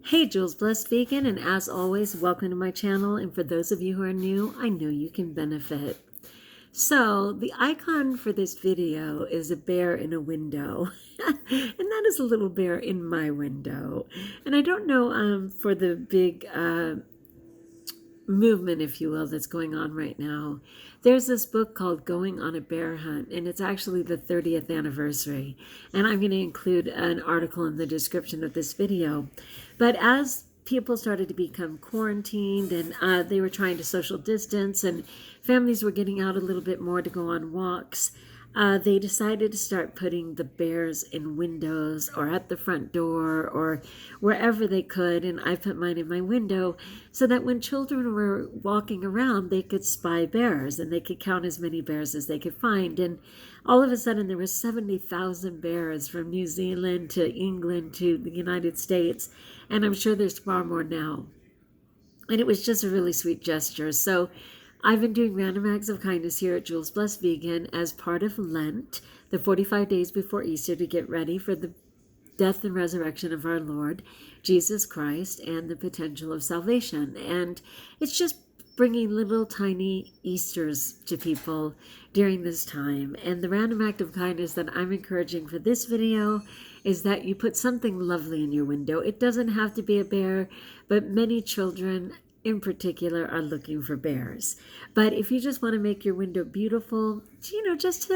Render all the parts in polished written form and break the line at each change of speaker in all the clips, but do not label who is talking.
Hey, Jules Blessed Vegan, and as always, welcome to my channel. And for those of you who are new, I know you can benefit. So the icon for this video is a bear in a window, and that is a little bear in my window. And I don't know for the big movement, if you will, that's going on right now. There's this book called Going on a Bear Hunt, and it's actually the 30th anniversary. And I'm going to include an article in the description of this video. But as people started to become quarantined and they were trying to social distance and families were getting out a little bit more to go on walks, they decided to start putting the bears in windows or at the front door or wherever they could. And I put mine in my window so that when children were walking around, they could spy bears and they could count as many bears as they could find. And all of a sudden there were 70,000 bears from New Zealand to England to the United States. And I'm sure there's far more now. And it was just a really sweet gesture. So I've been doing random acts of kindness here at Jules Blessed Vegan as part of Lent, the 45 days before Easter, to get ready for the death and resurrection of our Lord Jesus Christ and the potential of salvation. And it's just bringing little tiny Easters to people during this time. And the random act of kindness that I'm encouraging for this video is that you put something lovely in your window. It doesn't have to be a bear, but many children in particular are looking for bears. But if you just want to make your window beautiful, just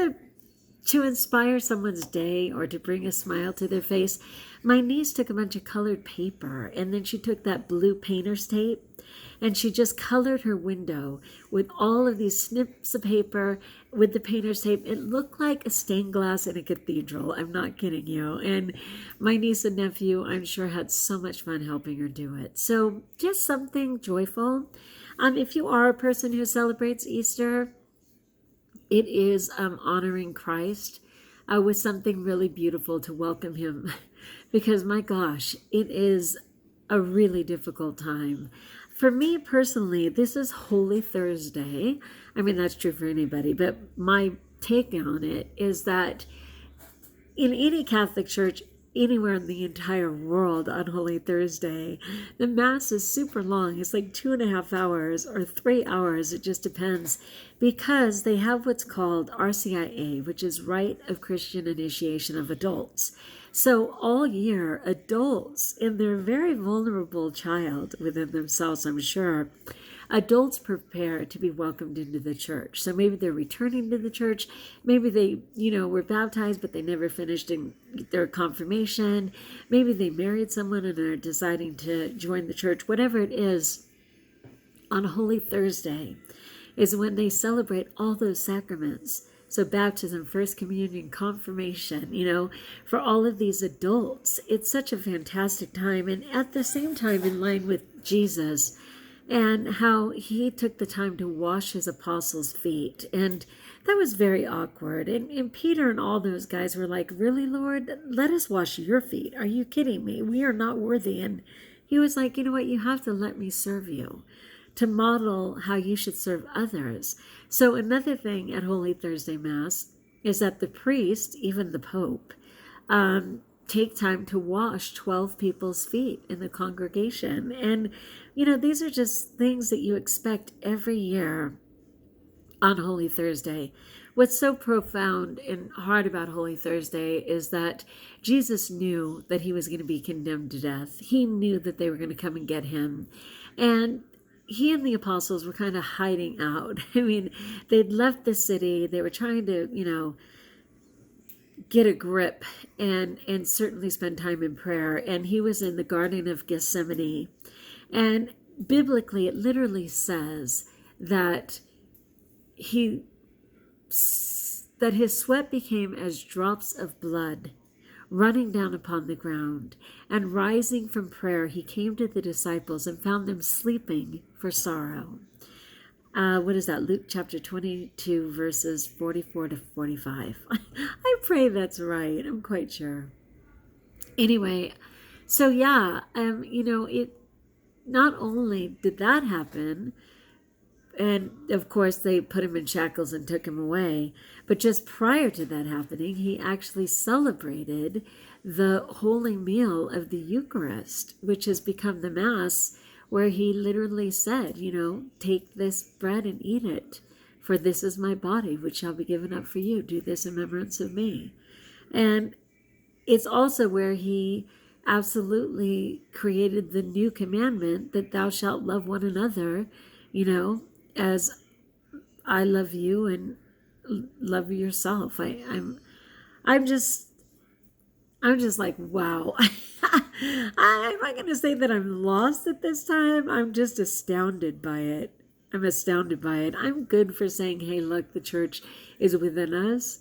to inspire someone's day or to bring a smile to their face, my niece took a bunch of colored paper and then she took that blue painter's tape and she just colored her window with all of these snips of paper with the painter's tape. It looked like a stained glass in a cathedral. I'm not kidding you. And my niece and nephew, I'm sure, had so much fun helping her do it. So just something joyful. If you are a person who celebrates Easter, it is honoring Christ with something really beautiful to welcome him. Because my gosh, it is a really difficult time. For me personally, this is Holy Thursday. I mean, that's true for anybody, but my take on it is that in any Catholic church, anywhere in the entire world on Holy Thursday, the Mass is super long. It's like 2.5 hours or 3 hours. It just depends, because they have what's called RCIA, which is Rite of Christian Initiation of Adults. So all year, adults, and they're a very vulnerable child within themselves, I'm sure, adults prepare to be welcomed into the church. So maybe they're returning to the church. Maybe they, were baptized, but they never finished in their confirmation. Maybe they married someone and are deciding to join the church. Whatever it is, on Holy Thursday is when they celebrate all those sacraments. So baptism, first communion, confirmation, for all of these adults. It's such a fantastic time. And at the same time, in line with Jesus and how he took the time to wash his apostles' feet. And that was very awkward. And Peter and all those guys were like, really, Lord, let us wash your feet. Are you kidding me? We are not worthy. And he was like, you know what? You have to let me serve you, to model how you should serve others. So another thing at Holy Thursday Mass is that the priest, even the Pope, take time to wash 12 people's feet in the congregation. And, these are just things that you expect every year on Holy Thursday. What's so profound and hard about Holy Thursday is that Jesus knew that he was going to be condemned to death. He knew that they were going to come and get him. And he and the apostles were kind of hiding out. I mean, they'd left the city. They were trying to, get a grip and certainly spend time in prayer. And he was in the Garden of Gethsemane. And biblically, it literally says that his sweat became as drops of blood running down upon the ground. And rising from prayer, he came to the disciples and found them sleeping for sorrow. What is that? Luke chapter 22, verses 44 to 45. I pray that's right. I'm quite sure. Anyway, so yeah, it not only did that happen, and of course they put him in shackles and took him away, but just prior to that happening, he actually celebrated the holy meal of the Eucharist, which has become the Mass, where he literally said, take this bread and eat it, for this is my body, which shall be given up for you. Do this in remembrance of me. And it's also where he absolutely created the new commandment that thou shalt love one another, as I love you and love yourself. I'm just like, wow. I'm not going to say that I'm lost at this time. I'm just astounded by it. I'm good for saying, hey, look, the church is within us.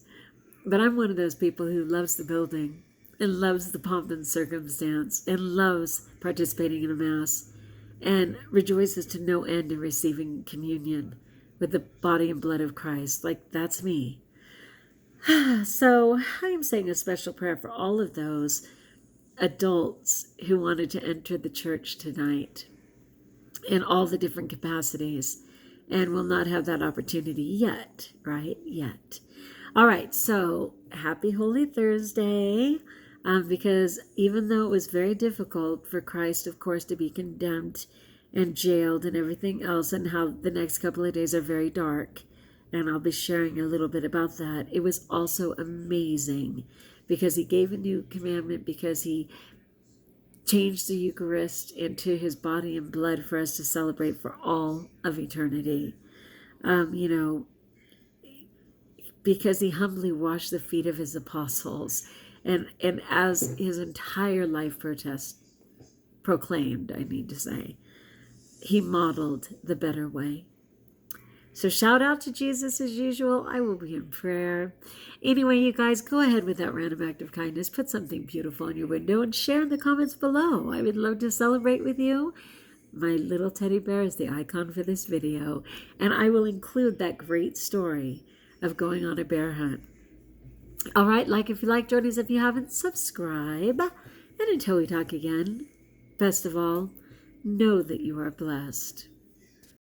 But I'm one of those people who loves the building and loves the pomp and circumstance and loves participating in a Mass and rejoices to no end in receiving communion with the body and blood of Christ. Like, that's me. So I am saying a special prayer for all of those adults who wanted to enter the church tonight in all the different capacities and will not have that opportunity yet, right? Yet. All right, so happy Holy Thursday, because even though it was very difficult for Christ, of course, to be condemned and jailed and everything else, and how the next couple of days are very dark, and I'll be sharing a little bit about that, it was also amazing because he gave a new commandment, because he changed the Eucharist into his body and blood for us to celebrate for all of eternity. Because he humbly washed the feet of his apostles, and as his entire life proclaimed, I need to say, he modeled the better way. So shout out to Jesus as usual. I will be in prayer. Anyway, you guys, go ahead with that random act of kindness. Put something beautiful on your window and share in the comments below. I would love to celebrate with you. My little teddy bear is the icon for this video, and I will include that great story of going on a bear hunt. All right, like if you like, join us if you haven't, subscribe. And until we talk again, best of all, know that you are blessed.